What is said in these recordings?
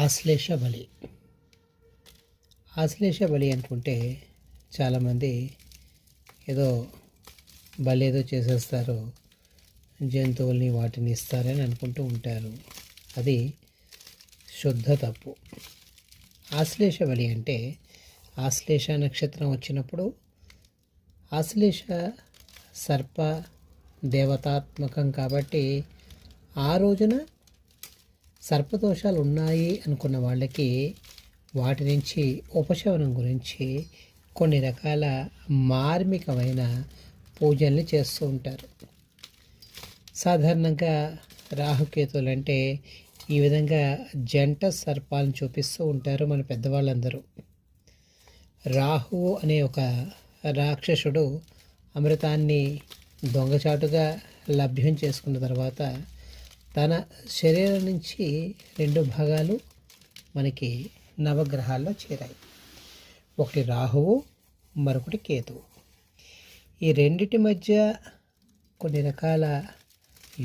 ఆశ్లేష బలి. ఆశ్లేష బలి అనుకుంటే చాలామంది ఏదో బలి ఏదో చేసేస్తారు, జంతువుల్ని వాటిని ఇస్తారని అనుకుంటూ ఉంటారు. అది శుద్ధ తప్పు. ఆశ్లేష బలి అంటే ఆశ్లేష నక్షత్రం వచ్చినప్పుడు ఆశ్లేష సర్ప దేవతాత్మకం కాబట్టి ఆ రోజున సర్పదోషాలు ఉన్నాయి అనుకున్న వాళ్ళకి వాటి నుంచి ఉపశమనం గురించి కొన్ని రకాల మార్మికమైన పూజల్ని చేస్తూ ఉంటారు. సాధారణంగా రాహుకేతువులు అంటే ఈ విధంగా జంట సర్పాలను చూపిస్తూ ఉంటారు మన పెద్దవాళ్ళందరూ. రాహువు అనే ఒక రాక్షసుడు అమృతాన్ని దొంగచాటుగా లభ్యం చేసుకున్న తర్వాత తన శరీరం నుంచి 2 భాగాలు మనకి నవగ్రహాల్లో చేరాయి. ఒకటి రాహువు, మరొకటి కేతువు. ఈ రెండిటి మధ్య కొన్ని రకాల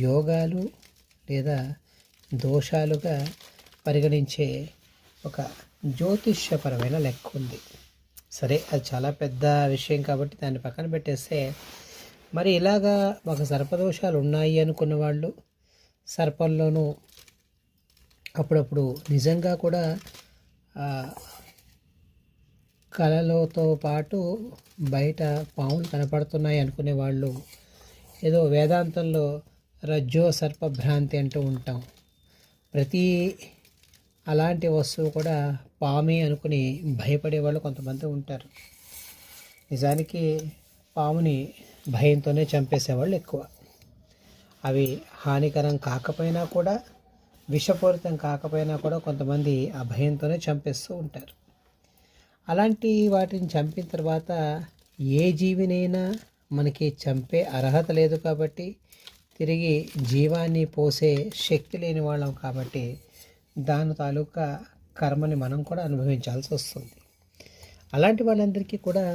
యోగాలు లేదా దోషాలుగా పరిగణించే ఒక జ్యోతిష్యపరమైన లెక్క ఉంది. సరే, అది చాలా పెద్ద విషయం కాబట్టి దాన్ని పక్కన పెట్టేస్తే, మరి ఇలాగా ఒక సర్పదోషాలు ఉన్నాయి అనుకున్న వాళ్ళు సర్పంలోనూ అప్పుడప్పుడు నిజంగా కూడా కళలతో పాటు బయట పాములు కనపడుతున్నాయి అనుకునే వాళ్ళు ఏదో వేదాంతంలో రజ్జో సర్ప భ్రాంతి అంటూ ఉంటాం. ప్రతి అలాంటి వస్తువు కూడా పామే అనుకుని భయపడే వాళ్ళు కొంతమంది ఉంటారు. నిజానికి పాముని భయంతోనే చంపేసేవాళ్ళు ఎక్కువ. అవి హానికరం కాకపోయినా కూడా, విషపూరితం కాకపోయినా కూడా కొంతమంది ఆ భయంతోనే చంపేస్తూ ఉంటారు. అలాంటి వాటిని చంపిన తర్వాత ఏ జీవినైనా మనకి చంపే అర్హత లేదు కాబట్టి, తిరిగి జీవాన్ని పోసే శక్తి లేని వాళ్ళం కాబట్టి దాని తాలూకా కర్మని మనం కూడా అనుభవించాల్సి వస్తుంది. అలాంటి వాళ్ళందరికీ కూడా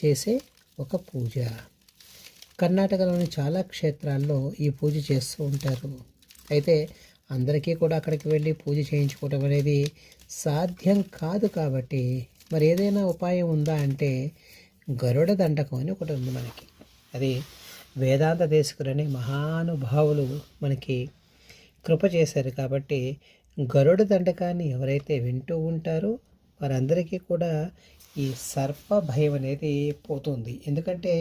చేసే ఒక పూజ. కర్ణాటకలోని చాలా క్షేత్రాల్లో ఈ పూజ చేస్తూ ఉంటారు. అయితే అందరికీ కూడా అక్కడికి వెళ్ళి పూజ చేయించుకోవడం అనేది సాధ్యం కాదు కాబట్టి మరి ఏదైనా ఉపాయం ఉందా అంటే గరుడ దండకం అని ఒకటి ఉంది మనకి. అది వేదాంత దేశకులని మహానుభావులు మనకి కృప చేశారు కాబట్టి గరుడ దండకాన్ని ఎవరైతే వింటూ ఉంటారో వారందరికీ కూడా ఈ సర్ప భయం అనేది పోతుంది. ఎందుకంటే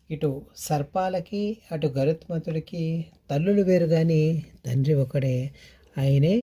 ఇటు సర్పాలకి అటు గరుత్మంతుడికి తల్లులు వేరు కానీ తండ్రి ఒకడే. ఆయనే